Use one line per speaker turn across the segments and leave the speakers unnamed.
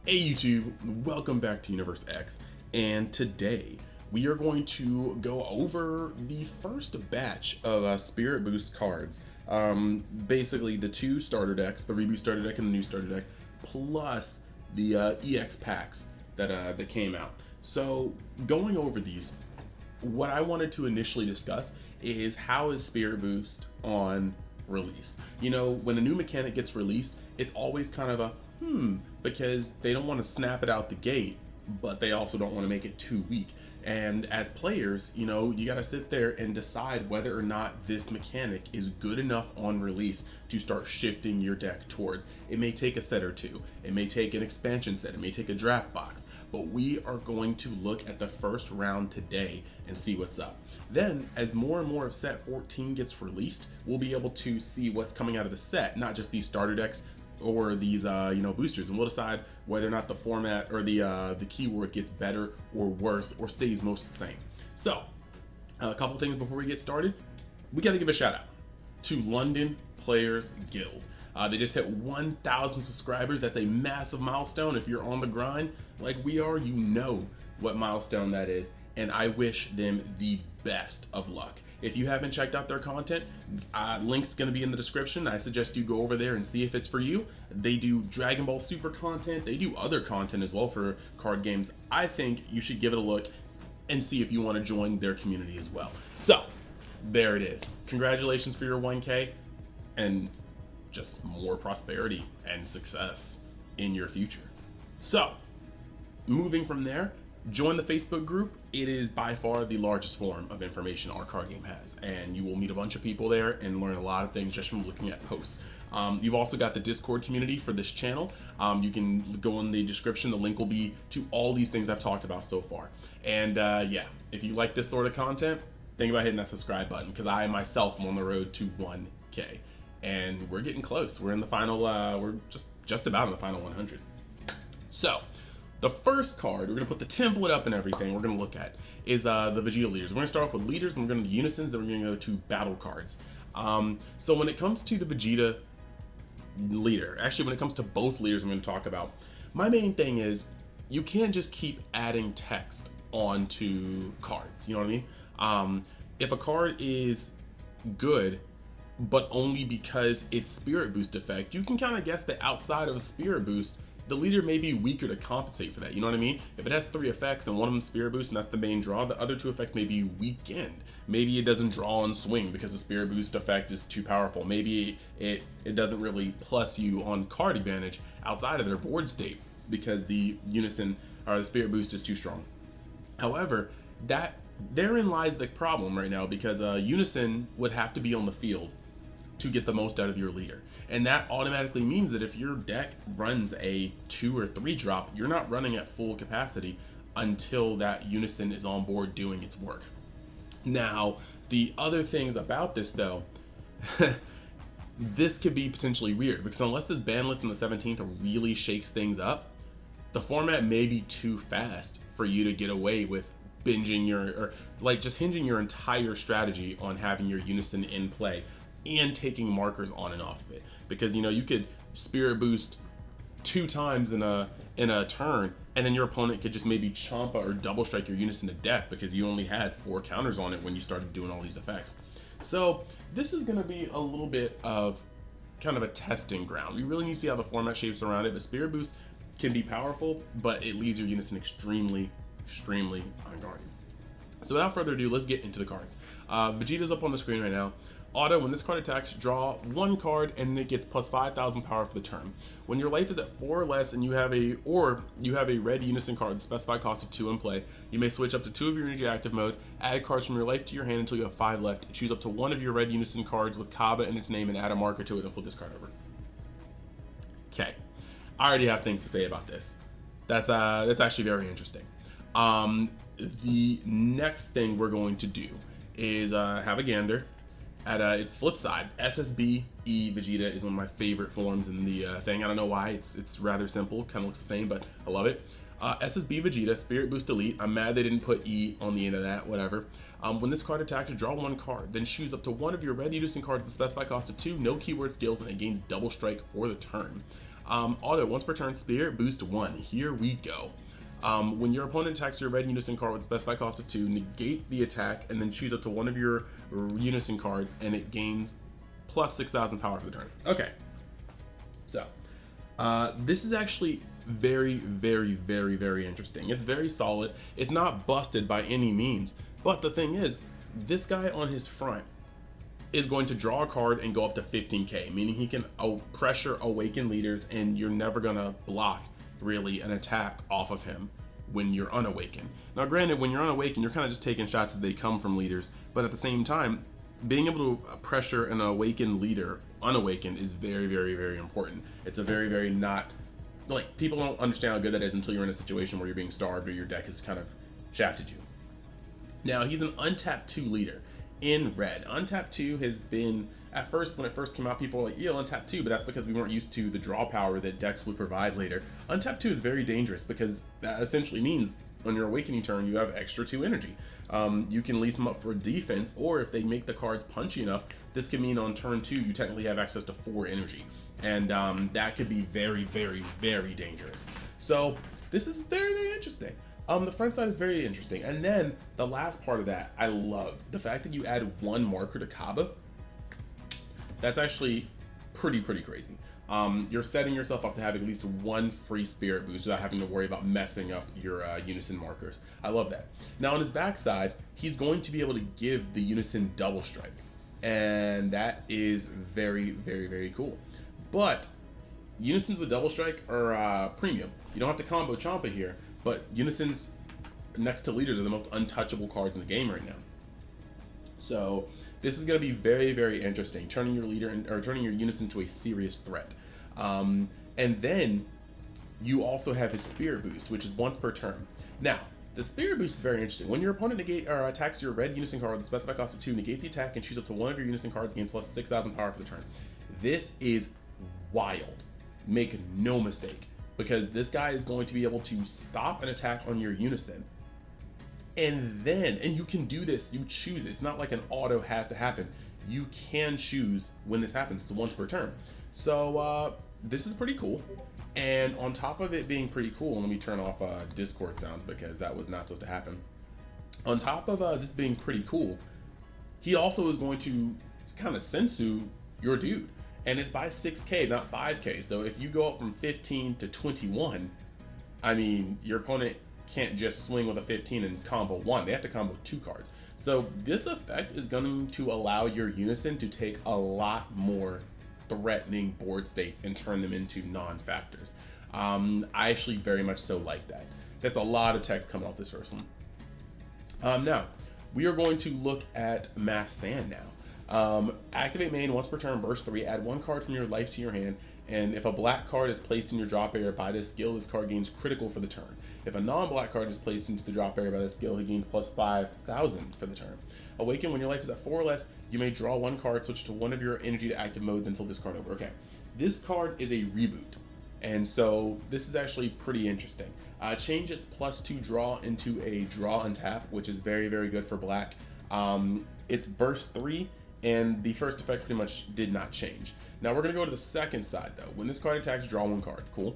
Hey YouTube, welcome back to Universe X, and today we are going to go over the first batch of Spirit Boost cards. Basically the two starter decks, the Reboot starter deck and the new starter deck, plus the EX packs that came out. So going over these, what I wanted to initially discuss is how is Spirit Boost on release. You know, when a new mechanic gets released, it's always kind of a because they don't want to snap it out the gate, but they also don't want to make it too weak. And as players, you know, you got to sit there and decide whether or not this mechanic is good enough on release to start shifting your deck towards. It may take a set or two, it may take an expansion set, it may take a draft box, but we are going to look at the first round today and see what's up. Then, as more and more of set 14 gets released, we'll be able to see what's coming out of the set, not just these starter decks or these boosters, and we'll decide whether or not the format or the keyword gets better or worse or stays most the same. So a couple things before we get started. We got to give a shout out to London Players Guild. They just hit 1,000 subscribers. That's a massive milestone. If you're on the grind like we are, you know what milestone that is, and I wish them the best of luck. If you haven't checked out their content, link's gonna be in the description. I suggest you go over there and see if it's for you. They do Dragon Ball Super content. They do other content as well for card games. I think you should give it a look and see if you want to join their community as well. So there it is. Congratulations for your 1K and just more prosperity and success in your future. So moving from there, join the Facebook group. It is by far the largest forum of information our card game has, and you will meet a bunch of people there and learn a lot of things just from looking at posts. You've also got the Discord community for this channel. You can go in the description. The link will be to all these things I've talked about so far. And yeah, if you like this sort of content, think about hitting that subscribe button, because I myself am on the road to 1K, and we're getting close. We're in the final, we're just about in the final 100. So the first card, we're going to put the template up and everything we're going to look at, is the Vegeta leaders. We're going to start off with leaders, and we're going to do unisons, then we're going to go to battle cards. So when it comes to the Vegeta leader, actually when it comes to both leaders I'm going to talk about, my main thing is you can't just keep adding text onto cards, you know what I mean? If a card is good, but only because it's Spirit Boost effect, you can kind of guess that outside of a Spirit Boost, the leader may be weaker to compensate for that, you know what I mean? If it has 3 effects and one of them Spirit Boost and that's the main draw, the other 2 effects may be weakened. Maybe it doesn't draw and swing because the Spirit Boost effect is too powerful. Maybe it doesn't really plus you on card advantage outside of their board state because the unison or the Spirit Boost is too strong. However, therein lies the problem right now, because unison would have to be on the field to get the most out of your leader. And that automatically means that if your deck runs a 2 or 3 drop, you're not running at full capacity until that unison is on board doing its work. Now, the other things about this though, this could be potentially weird, because unless this ban list on the 17th really shakes things up, the format may be too fast for you to get away with binging or like just hinging your entire strategy on having your unison in play and taking markers on and off of it. Because you know, you could Spirit Boost 2 times in a turn, and then your opponent could just maybe chompa or double strike your unison to death because you only had 4 counters on it when you started doing all these effects. So this is going to be a little bit of kind of a testing ground. We really need to see how the format shapes around it. But Spirit Boost can be powerful, but it leaves your unison extremely unguarded. So without further ado, let's get into the cards. Vegeta's up on the screen right now. Auto, when this card attacks, draw 1 card and it gets plus 5,000 power for the turn. When your life is at 4 or less and you have a red unison card with specified cost of 2 in play, you may switch up to 2 of your energy active mode, add cards from your life to your hand until you have 5 left, choose up to 1 of your red unison cards with Kaba in its name and add a marker to it and flip this card over. Okay, I already have things to say about this. That's actually very interesting. The next thing we're going to do is have a gander at its flip side. SSB E Vegeta is one of my favorite forms in the thing. I don't know why. It's rather simple, kind of looks the same, but I love it. SSB Vegeta, Spirit Boost Elite. I'm mad they didn't put E on the end of that, whatever. When this card attacks, draw 1 card, then choose up to 1 of your red unison cards with specified cost of 2, no keyword skills, and it gains double strike for the turn. Auto, once per turn, Spirit Boost 1. Here we go. When your opponent attacks your red unison card with a specified cost of 2, negate the attack and then choose up to one of your unison cards, and it gains plus 6,000 power for the turn. Okay, so this is actually very, very, very, very interesting. It's very solid. It's not busted by any means, but the thing is, this guy on his front is going to draw a card and go up to 15k, meaning he can pressure awaken leaders, and you're never gonna block really an attack off of him when you're unawakened. Now granted, when you're unawakened, you're kind of just taking shots as they come from leaders, but at the same time, being able to pressure an awakened leader unawakened is very, very, very important. It's a very, very not, like, people don't understand how good that is until you're in a situation where you're being starved or your deck has kind of shafted you. Now he's an untapped 2 leader in red. Untapped 2 has been, at first, when it first came out, people were like, yeah, untapped 2, but that's because we weren't used to the draw power that decks would provide later. Untapped 2 is very dangerous because that essentially means on your awakening turn, you have extra 2 energy. You can lease them up for defense, or if they make the cards punchy enough, this can mean on turn 2, you technically have access to 4 energy. And that could be very, very, very dangerous. So this is very, very interesting. The front side is very interesting. And then the last part of that, I love the fact that you add 1 marker to Kaba. That's actually pretty crazy. You're setting yourself up to have at least 1 free spirit boost without having to worry about messing up your unison markers. I love that. Now on his backside, he's going to be able to give the unison double strike, and that is very, very, very cool. But unisons with double strike are premium. You don't have to combo Champa here, but unisons next to leaders are the most untouchable cards in the game right now. So this is going to be very, very interesting, turning your leader or turning your unison to a serious threat. And then you also have his spirit boost, which is once per turn. Now, the spirit boost is very interesting. When your opponent attacks your red unison card with a specified cost of 2, negate the attack and choose up to one of your unison cards, gains plus 6,000 power for the turn. This is wild. Make no mistake, because this guy is going to be able to stop an attack on your unison. And you can do this, you choose it. It's not like an auto has to happen. You can choose when this happens. It's once per turn. So this is pretty cool. And on top of it being pretty cool, let me turn off Discord sounds because that was not supposed to happen. On top of this being pretty cool, he also is going to kind of sensu your dude. And it's by 6k, not 5k. So if you go up from 15 to 21, I mean, your opponent can't just swing with a 15 and combo 1. They have to combo 2 cards. So this effect is going to allow your unison to take a lot more threatening board states and turn them into non-factors. I actually very much so like that. That's a lot of text coming off this first one. Now, we are going to look at Mass Sand now. Activate main once per turn, burst 3, add 1 card from your life to your hand, and if a black card is placed in your drop area by this skill, this card gains critical for the turn. If a non-black card is placed into the drop area by this skill, he gains plus 5,000 for the turn. Awaken, when your life is at 4 or less, you may draw 1 card, switch to one of your energy to active mode, then flip this card over. Okay, this card is a reboot, and so this is actually pretty interesting. Change its +2 draw into a draw and tap, which is very, very good for black. It's burst 3, and the first effect pretty much did not change. Now we're gonna go to the second side though. When this card attacks, draw 1 card. Cool.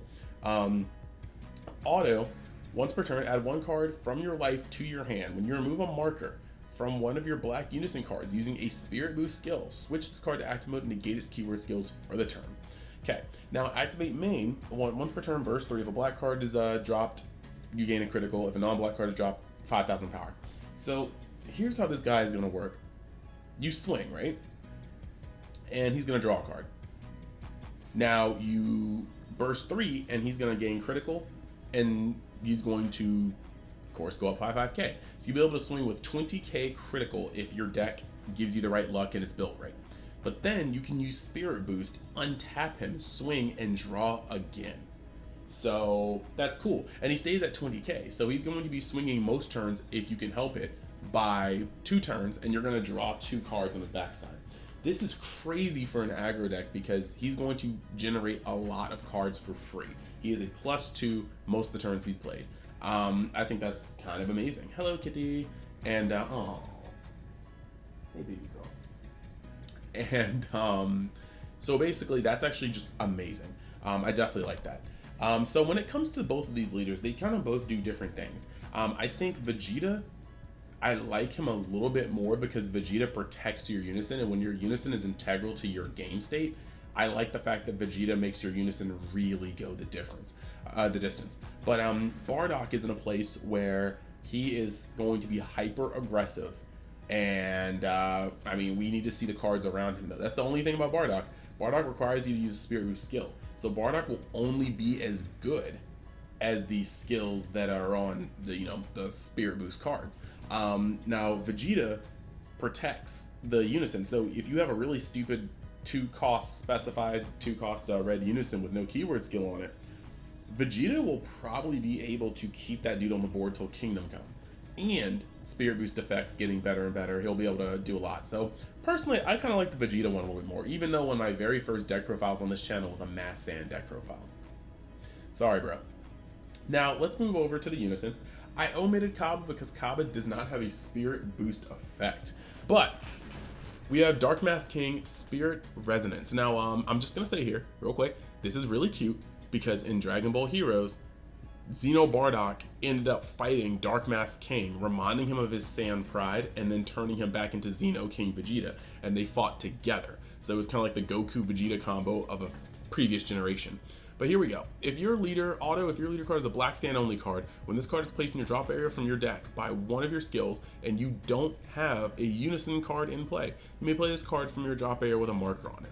Auto, once per turn, add 1 card from your life to your hand. When you remove a marker from one of your black unison cards using a spirit boost skill, switch this card to active mode and negate its keyword skills for the turn. Okay, now activate main, once per turn, burst 3. If a black card is dropped, you gain a critical. If a non-black card is dropped, 5,000 power. So here's how this guy is gonna work. You swing, right? And he's gonna draw a card. Now you burst 3 and he's gonna gain critical, and he's going to, of course, go up 5k. So you'll be able to swing with 20k critical if your deck gives you the right luck and it's built right. But then you can use Spirit Boost, untap him, swing, and draw again. So that's cool. And he stays at 20k. So he's going to be swinging most turns, if you can help it, by 2 turns, and you're going to draw 2 cards on his backside. This is crazy for an aggro deck because he's going to generate a lot of cards for free. He is a +2 most of the turns he's played. I think that's kind of amazing. Hello, kitty. And, oh, hey, baby girl. And So basically, that's actually just amazing. I definitely like that. So when it comes to both of these leaders, they kind of both do different things. I think Vegeta, I like him a little bit more because Vegeta protects your unison, and when your unison is integral to your game state, I like the fact that Vegeta makes your unison really go the distance. But Bardock is in a place where he is going to be hyper aggressive, and I mean, we need to see the cards around him though. That's the only thing about Bardock. Bardock requires you to use a Spirit Boost skill, so Bardock will only be as good as the skills that are on the Spirit Boost cards. Now Vegeta protects the unison, so if you have a really stupid 2-cost red unison with no keyword skill on it, Vegeta will probably be able to keep that dude on the board till Kingdom Come. And Spirit Boost effects getting better and better, he'll be able to do a lot. So personally, I kind of like the Vegeta one a little bit more, even though one of my very first deck profiles on this channel was a Mass Sand deck profile. Sorry, bro. Now let's move over to the unisons. I omitted Kaba because Kaba does not have a Spirit Boost effect, but we have Dark Mask King Spirit Resonance. Now I'm just gonna say here real quick, this is really cute because in Dragon Ball Heroes, Xeno Bardock ended up fighting Dark Mask King, reminding him of his Saiyan pride, and then turning him back into Xeno King Vegeta, and they fought together. So it was kind of like the Goku Vegeta combo of a previous generation. But here we go. If your leader card is a Black Sand only card, when this card is placed in your drop area from your deck by one of your skills, and you don't have a unison card in play, you may play this card from your drop area with a marker on it.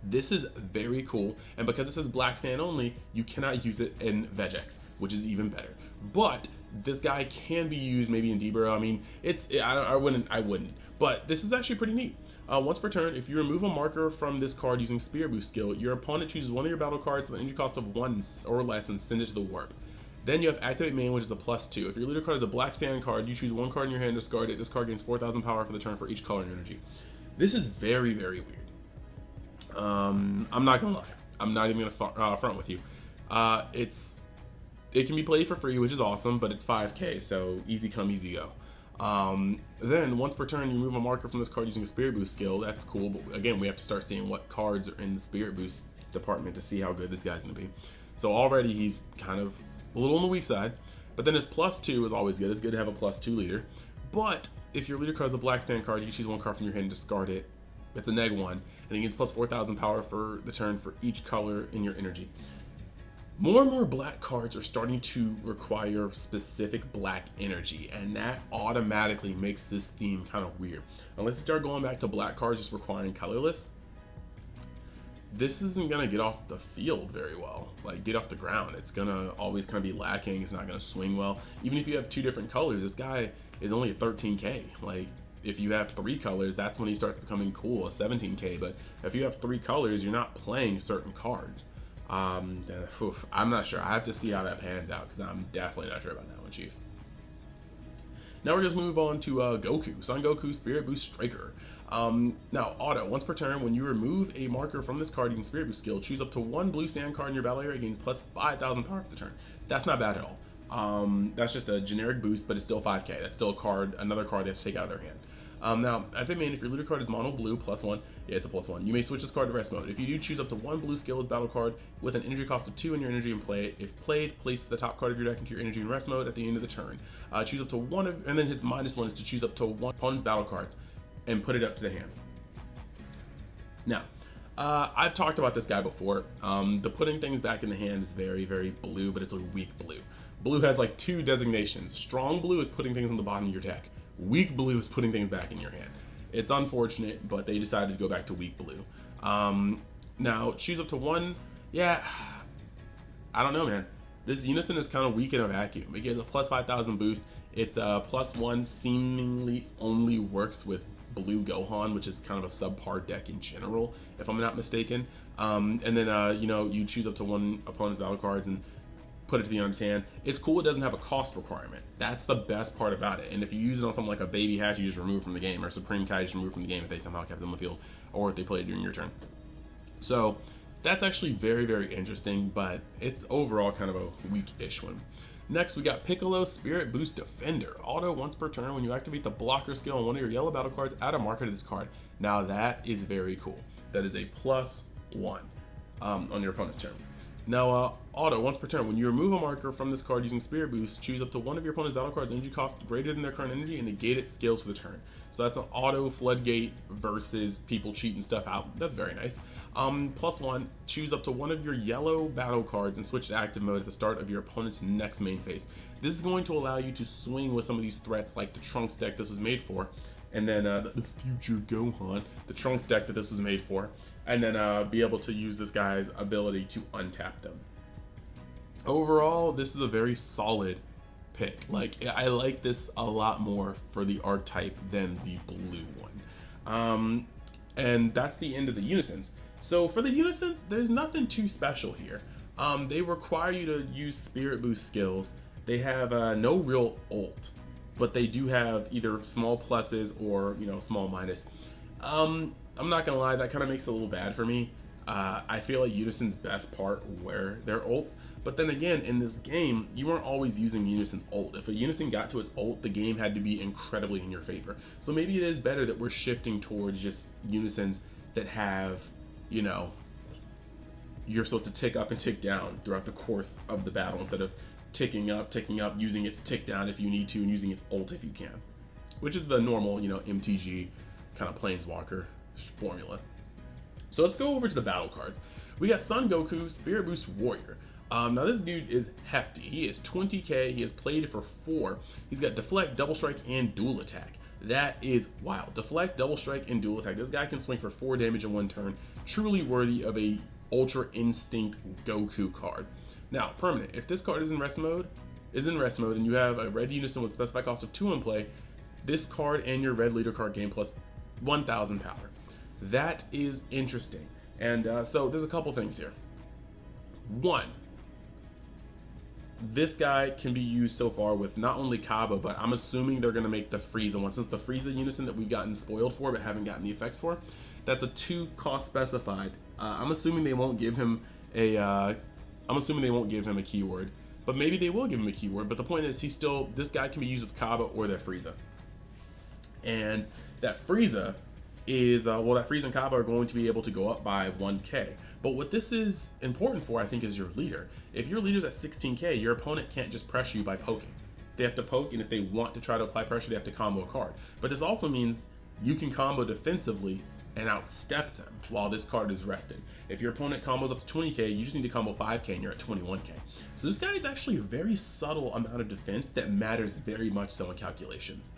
This is very cool, and because it says Black Sand only, you cannot use it in Vegex, which is even better. But this guy can be used maybe in Debra. I mean, I wouldn't. But this is actually pretty neat. Once per turn, if you remove a marker from this card using Spirit Boost skill, your opponent chooses one of your battle cards with an energy cost of 1 or less and send it to the warp. Then you have Activate Main, which is a +2. If your leader card is a Black Sand card, you choose one card in your hand, discard it. This card gains 4,000 power for the turn for each color and energy. This is very, very weird. I'm not gonna lie. I'm not even gonna front with you. It can be played for free, which is awesome, but it's 5k, so easy come, easy go. Then once per turn, you remove a marker from this card using a Spirit Boost skill. That's cool, but again, we have to start seeing what cards are in the Spirit Boost department to see how good this guy's gonna be. So already he's kind of a little on the weak side, but then his +2 is always good. It's good to have a +2 leader. But if your leader card is a Black Sand card, you choose one card from your hand and discard it. It's a -1, and it gains +4,000 power for the turn for each color in your energy. More and more black cards are starting to require specific black energy, and that automatically makes this theme kind of weird. Unless you start going back to black cards just requiring colorless, this isn't gonna get off the field very well, like get off the ground. It's gonna always kind of be lacking. It's not gonna swing well. Even if you have 2 different colors, this guy is only at 13k. Like, if you have 3 colors, that's when he starts becoming cool, a 17k. But if you have 3 colors, you're not playing certain cards. I'm not sure. I have to see how that pans out because I'm definitely not sure about that one, Chief. Now we're just move on to Goku. Son Goku Spirit Boost Striker. Now auto, once per turn, when you remove a marker from this card using Spirit Boost skill, choose up to 1 blue sand card in your battle area, gains +5,000 power for the turn. That's not bad at all. That's just a generic boost, but it's still 5k. That's still a card, another card they have to take out of their hand. Now, at the main, if your leader card is mono blue, +1, yeah, it's a +1. You may switch this card to rest mode. If you do, choose up to 1 blue skill as battle card with an energy cost of 2 in your energy and play. If played, place the top card of your deck into your energy and rest mode at the end of the turn. Choose up to 1 of, and then his -1 is to choose up to 1 opponent's battle cards and put it up to the hand. Now, I've talked about this guy before. The putting things back in the hand is very, very blue, but it's a weak blue. Blue has like 2 designations. Strong blue is putting things on the bottom of your deck. Weak blue is putting things back in your hand. It's unfortunate, but they decided to go back to weak blue. Now, choose up to 1. Yeah, I don't know, man. This unison is kind of weak in a vacuum. It gives a +5,000 boost. It's +1 seemingly only works with Blue Gohan, which is kind of a subpar deck in general, if I'm not mistaken. And then, you choose up to 1 opponent's battle cards and put it to the opponent's hand. It's cool it doesn't have a cost requirement. That's the best part about it. And if you use it on something like a Baby Hatch, you just remove from the game, or Supreme Kai, you just remove from the game if they somehow kept them on the field, or if they played during your turn. So that's actually very, very interesting, but it's overall kind of a weak-ish one. Next, we got Piccolo Spirit Boost Defender. Auto once per turn. When you activate the blocker skill on one of your yellow battle cards, add a marker to this card. Now that is very cool. that is a +1 on your opponent's turn. Now, auto, once per turn, when you remove a marker from this card using Spirit Boost, choose up to one of your opponent's battle cards' energy cost greater than their current energy and negate its skills for the turn. So that's an auto floodgate versus people cheating stuff out. That's very nice. +1, choose up to one of your yellow battle cards and switch to active mode at the start of your opponent's next main phase. This is going to allow you to swing with some of these threats like the Trunks deck this was made for, and then the future Gohan, the Trunks deck that this was made for, and then be able to use this guy's ability to untap them. Overall, this is a very solid pick. Like, I like this a lot more for the archetype than the blue one. And that's the end of the unisons. So for the unisons, there's nothing too special here. They require you to use Spirit Boost skills. They have no real ult, but they do have either small pluses or, you know, small minus. I'm not gonna lie, that kind of makes it a little bad for me. I feel like Unison's best part were their ults, but then again, in this game, you weren't always using Unison's ult. If a Unison got to its ult, the game had to be incredibly in your favor. So maybe it is better that we're shifting towards just Unisons that have, you know, you're supposed to tick up and tick down throughout the course of the battle instead of ticking up, using its tick down if you need to, and using its ult if you can, which is the normal, you know, MTG kind of Planeswalker formula. So let's go over to the battle cards. We got Son Goku, Spirit Boost Warrior. Now this dude is hefty. He is 20k, he has played for 4. He's got Deflect, Double Strike, and Dual Attack. That is wild. Deflect, Double Strike, and Dual Attack. This guy can swing for 4 damage in one turn. Truly worthy of a Ultra Instinct Goku card. Now, permanent. If this card is in rest mode, and you have a red unison with specified cost of 2 in play, this card and your red leader card gain plus 1000 power. That is interesting. And so there's a couple things here. One, this guy can be used so far with not only Kaba, but I'm assuming they're going to make the Frieza one. Since the Frieza unison that we've gotten spoiled for but haven't gotten the effects for, that's a 2 cost specified. I'm assuming they won't give him a keyword, but maybe they will give him a keyword. But the point is, this guy can be used with Kaba or that Frieza. And that Frieza is, that Frieza and Kaba are going to be able to go up by 1k. But what this is important for, I think, is your leader. If your leader's at 16k, your opponent can't just pressure you by poking. They have to poke, and if they want to try to apply pressure, they have to combo a card. But this also means you can combo defensively and outstep them while this card is rested. If your opponent combos up to 20k, you just need to combo 5k and you're at 21k. So this guy is actually a very subtle amount of defense that matters very much so in calculations.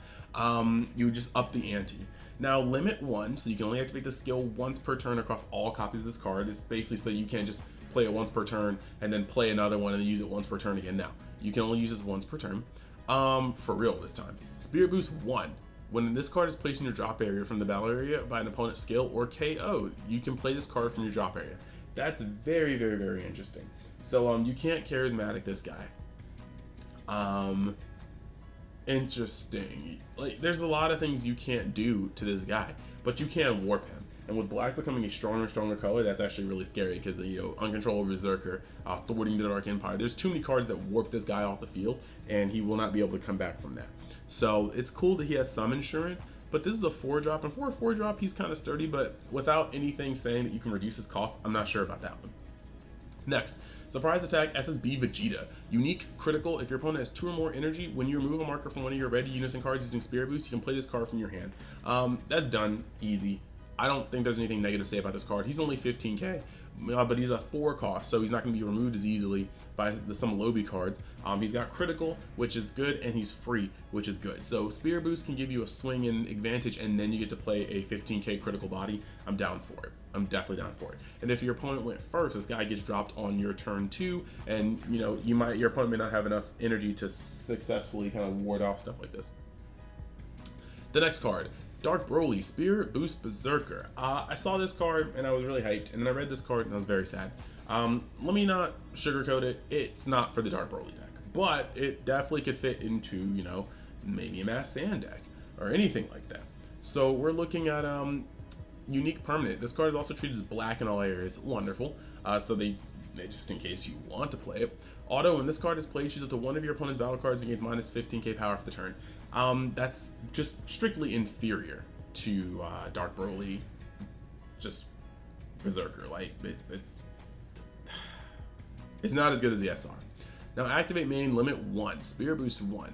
You just up the ante. Now, limit 1, so you can only activate the skill once per turn across all copies of this card. It's basically so that you can't just play it once per turn and then play another one and then use it once per turn again. Now, you can only use this once per turn, for real this time. Spirit Boost 1. When this card is placed in your drop area from the battle area by an opponent's skill or KO'd, you can play this card from your drop area. That's very, very, very interesting. So you can't charismatic this guy. Interesting. Like, there's a lot of things you can't do to this guy, but you can warp him. And with black becoming a stronger and stronger color, that's actually really scary because, you know, Uncontrollable Berserker, thwarting the Dark Empire. There's too many cards that warp this guy off the field, and he will not be able to come back from that. So it's cool that he has some insurance, but this is a 4-drop, and for a 4-drop, he's kind of sturdy, but without anything saying that you can reduce his cost, I'm not sure about that one. Next, Surprise Attack SSB Vegeta. Unique, critical. If your opponent has 2 or more energy, when you remove a marker from one of your red unison cards using Spirit Boost, you can play this card from your hand. That's done easy. I don't think there's anything negative to say about this card. He's only 15k, but he's a 4 cost, so he's not going to be removed as easily by some lobby cards. He's got critical, which is good, and he's free, which is good. So Spirit Boost can give you a swing and advantage, and then you get to play a 15k critical body. I'm down for it. I'm definitely down for it. And if your opponent went first, this guy gets dropped on your turn 2, and you know your opponent may not have enough energy to successfully kind of ward off stuff like this. The next card, Dark Broly, Spirit Boost Berserker. I saw this card and I was really hyped, and then I read this card and I was very sad. Let me not sugarcoat it. It's not for the Dark Broly deck, but it definitely could fit into, you know, maybe a Mass Sand deck or anything like that. So we're looking at unique permanent. This card is also treated as black in all areas. Wonderful. So they just in case you want to play it. Auto, when this card is played, choose up to one of your opponent's battle cards and gains minus 15k power for the turn. That's just strictly inferior to Dark Broly. Just Berserker. Like it's not as good as the SR. Now activate main, limit 1, Spirit Boost 1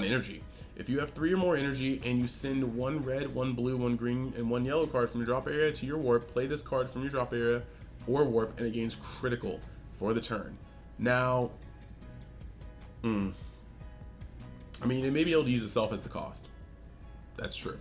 energy. If you have 3 or more energy and you send 1 red, 1 blue, 1 green, and 1 yellow card from your drop area to your warp, play this card from your drop area or warp, and it gains critical for the turn. Now, I mean, it may be able to use itself as the cost. That's true.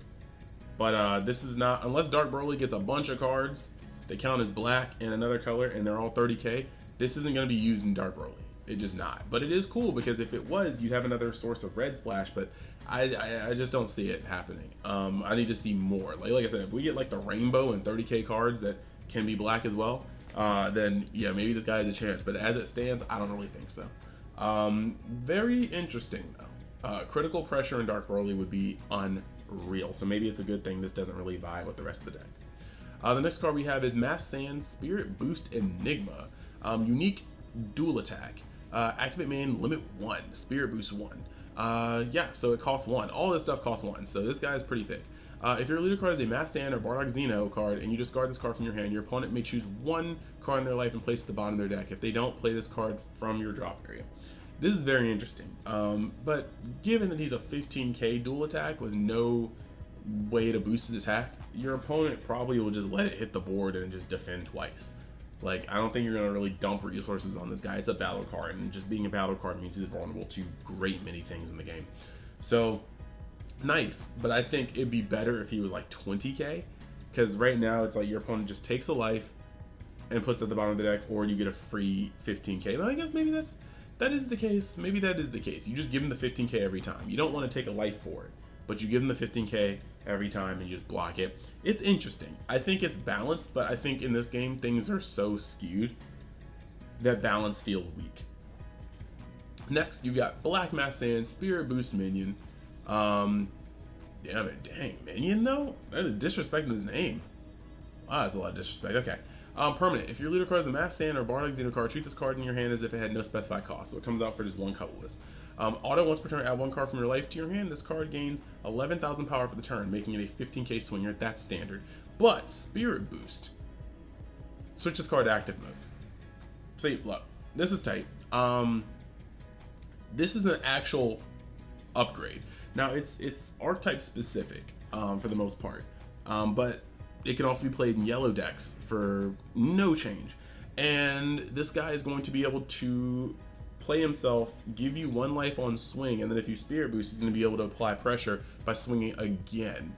But this is not, unless Dark Broly gets a bunch of cards that count as black and another color and they're all 30k, this isn't going to be used in Dark Broly. It's just not. But it is cool because if it was, you'd have another source of red splash, but I just don't see it happening. I need to see more. Like I said, if we get like the rainbow and 30k cards that can be black as well, then yeah, maybe this guy has a chance. But as it stands, I don't really think so. Very interesting though. Critical pressure in Dark Broly would be unreal. So maybe it's a good thing this doesn't really vibe with the rest of the deck. The next card we have is Mass Sand Spirit Boost Enigma. Unique dual attack. Activate main, limit 1, Spirit Boost 1. Yeah, so it costs 1. All this stuff costs 1, so this guy is pretty thick. If your leader card is a Mass Sand or Bardock Xeno card and you discard this card from your hand, your opponent may choose 1 card in their life and place it at the bottom of their deck. If they don't, play this card from your drop area. This is very interesting, but given that he's a 15k dual attack with no way to boost his attack, your opponent probably will just let it hit the board and just defend twice. Like, I don't think you're going to really dump resources on this guy. It's a battle card, and just being a battle card means he's vulnerable to great many things in the game. So, nice, but I think it'd be better if he was like 20k, because right now it's like your opponent just takes a life and puts it at the bottom of the deck, or you get a free 15k. But I guess maybe that is the case. Maybe that is the case. You just give him the 15k every time. You don't want to take a life for it, but you give him the 15k every time and you just block it. It's interesting. I think it's balanced, but I think in this game things are so skewed that balance feels weak. Next, you got Black Mass Sand Spirit Boost Minion. Damn it, dang, Minion though? That's a disrespect in his name. Wow, that's a lot of disrespect. Okay. Permanent. If your leader card is a Mass Sand or Bardock Xeno card, treat this card in your hand as if it had no specified cost. So it comes out for just 1 colorless. Auto, once per turn, add 1 card from your life to your hand. This card gains 11,000 power for the turn, making it a 15k swinger. That's standard. But Spirit Boost. Switch this card to active mode. See, look, this is tight. This is an actual upgrade. Now it's archetype specific for the most part, but it can also be played in yellow decks for no change. And this guy is going to be able to play himself, give you 1 life on swing, and then if you Spirit Boost, he's going to be able to apply pressure by swinging again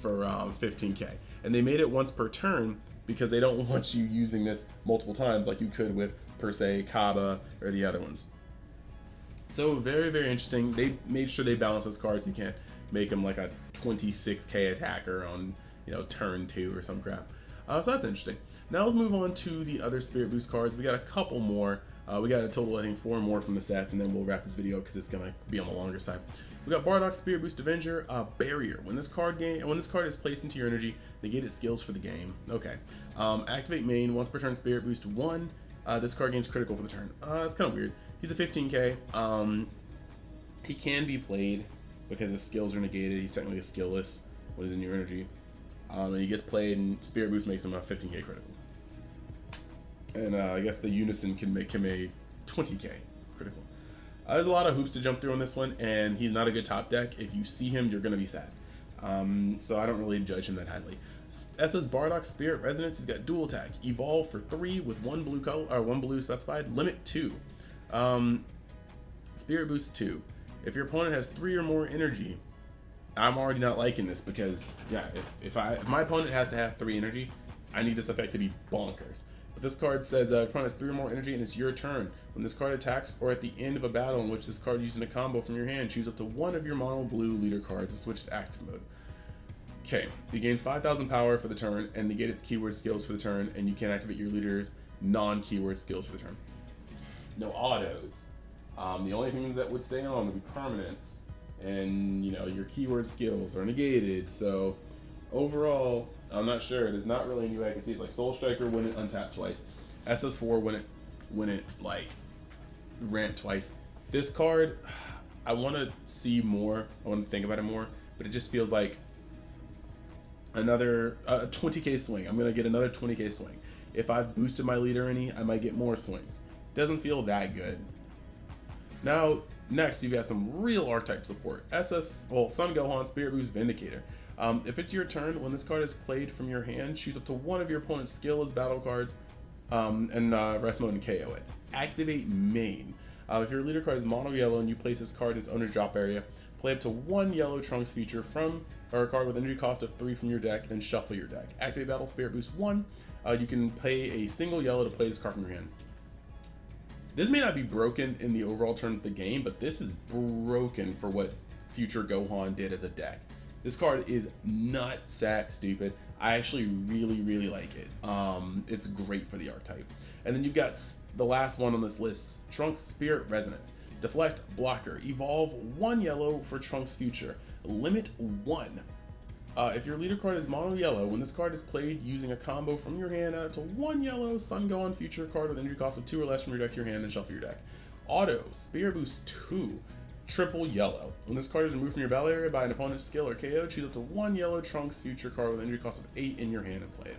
for 15k. And they made it once per turn because they don't want you using this multiple times like you could with, per se, Kaba or the other ones. So very, very interesting. They made sure they balance those cards. You can't make them like a 26k attacker on, turn 2 or some crap. So that's interesting. Now let's move on to the other Spirit Boost cards. We got a couple more. We got a total, I think, 4 more from the sets, and then we'll wrap this video because it's gonna be on the longer side. We got Bardock Spirit Boost Avenger, Barrier. When this card is placed into your energy, negate its skills for the game. Okay. Activate main, once per turn, Spirit Boost 1. This card gains critical for the turn. It's kind of weird. He's a 15k. He can be played because his skills are negated. He's technically a skillless when he's in your energy. And he gets played, and Spirit Boost makes him a 15k critical. And I guess the Unison can make him a 20k critical. There's a lot of hoops to jump through on this one, and he's not a good top deck. If you see him, you're going to be sad. So I don't really judge him that highly. SS Bardock Spirit Resonance, he's got dual attack. Evolve for 3 with 1 blue color, or 1 blue specified. Limit 2. Spirit Boost 2. If your opponent has 3 or more energy, I'm already not liking this because, yeah, if my opponent has to have 3 energy, I need this effect to be bonkers. But this card says your opponent has 3 or more energy and it's your turn. When this card attacks or at the end of a battle in which this card used in a combo from your hand, choose up to 1 of your mono blue leader cards and switch to active mode. Okay, he gains 5,000 power for the turn and negate its keyword skills for the turn, and you can activate your leader's non-keyword skills for the turn. No autos. The only thing that would stay on would be permanents, and your keyword skills are negated. So overall, I'm not sure. There's not really any way I can see. It's like Soul Striker when it untapped twice, SS4 when it like rant twice. This card, I want to see more. I want to think about it more, but it just feels like another 20k swing. I'm gonna get another 20k swing. If I've boosted my leader any, I might get more swings. Doesn't feel that good. Now, next you've got some real archetype support. Sun Gohan, Spirit Boost, Vindicator. If it's your turn, when this card is played from your hand, choose up to one of your opponent's skill as battle cards, and rest mode and KO it. Activate main. If your leader card is mono yellow and you place this card in its owner's drop area, play up to one yellow Trunks feature or a card with energy cost of 3 from your deck, then shuffle your deck. Activate Battle Spirit Boost 1. You can pay a single yellow to play this card from your hand. This may not be broken in the overall terms of the game, but this is broken for what Future Gohan did as a deck. This card is nutsack stupid. I actually really like it. It's great for the archetype. And then you've got the last one on this list, Trunks Spirit Resonance. Deflect, blocker, evolve 1 yellow for Trunks Future. Limit 1. If your leader card is mono yellow, when this card is played using a combo from your hand, add up to 1 yellow Sun Gohan Future card with energy cost of 2 or less from your deck to your hand and shuffle your deck. Auto, Spirit Boost 2. Triple yellow. When this card is removed from your battle area by an opponent's skill or KO, choose up to 1 yellow Trunks Future card with energy cost of 8 in your hand and play it.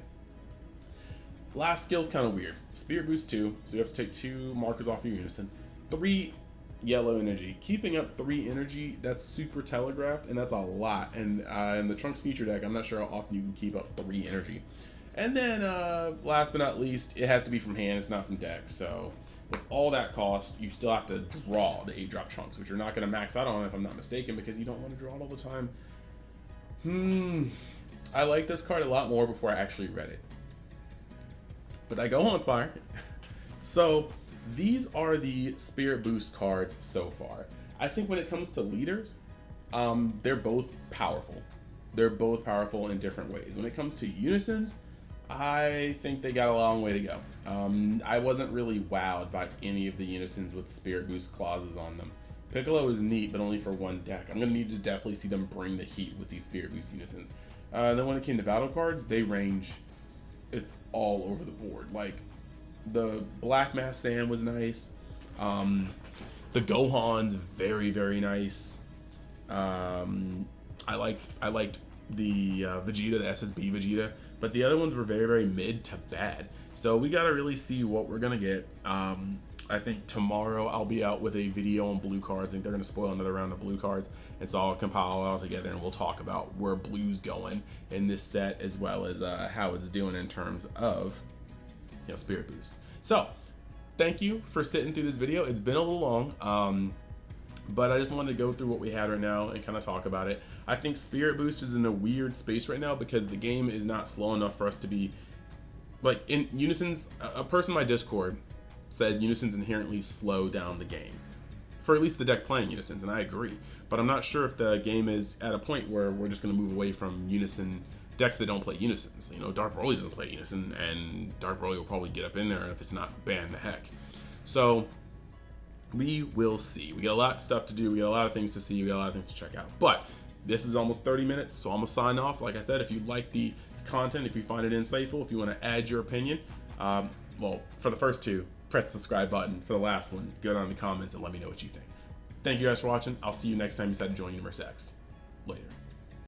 Last skill's kind of weird. Spirit Boost 2, so you have to take 2 markers off your unison. 3 yellow energy. Keeping up 3 energy, that's super telegraphed, and that's a lot. And in the Trunks Future deck, I'm not sure how often you can keep up 3 energy. And then, last but not least, it has to be from hand, it's not from deck, so with all that cost, you still have to draw the 8-drop Trunks, which you're not going to max out on if I'm not mistaken, because you don't want to draw it all the time. I like this card a lot more before I actually read it. But I go on Spire. So these are the Spirit Boost cards so far. I think when it comes to leaders, they're both powerful. They're both powerful in different ways. When it comes to unisons, I think they got a long way to go. I wasn't really wowed by any of the unisons with Spirit Boost clauses on them. Piccolo is neat, but only for one deck. I'm going to need to definitely see them bring the heat with these Spirit Boost unisons. Then when it came to battle cards, they range, it's all over the board. Like, the Black Mass Sam was nice. The Gohan's very nice. I liked the Vegeta, the SSB Vegeta, but the other ones were very mid to bad. So we gotta really see what we're gonna get. I think tomorrow I'll be out with a video on blue cards. I think they're gonna spoil another round of blue cards, and so I'll compile it all together and we'll talk about where blue's going in this set, as well as how it's doing in terms of, you know, Spirit Boost. So thank you for sitting through this video. It's been a little long, but I just wanted to go through what we had right now and kind of talk about it. I think Spirit Boost is in a weird space right now because the game is not slow enough for us to be, like, in unisons. A person in my Discord said unisons inherently slow down the game, for at least the deck playing unisons, and I agree. But I'm not sure if the game is at a point where we're just going to move away from unison decks that don't play unisons. You know, Dark Broly doesn't play unison, and Dark Broly will probably get up in there if it's not banned the heck. So we will see. We got a lot of stuff to do. We got a lot of things to see. We got a lot of things to check out. But this is almost 30 minutes, so I'm gonna sign off. Like I said, if you like the content, if you find it insightful, if you want to add your opinion, well, for the first 2, press the subscribe button. For the last one, go down in the comments and let me know what you think. Thank you guys for watching. I'll see you next time you decide to join Universe X. Later.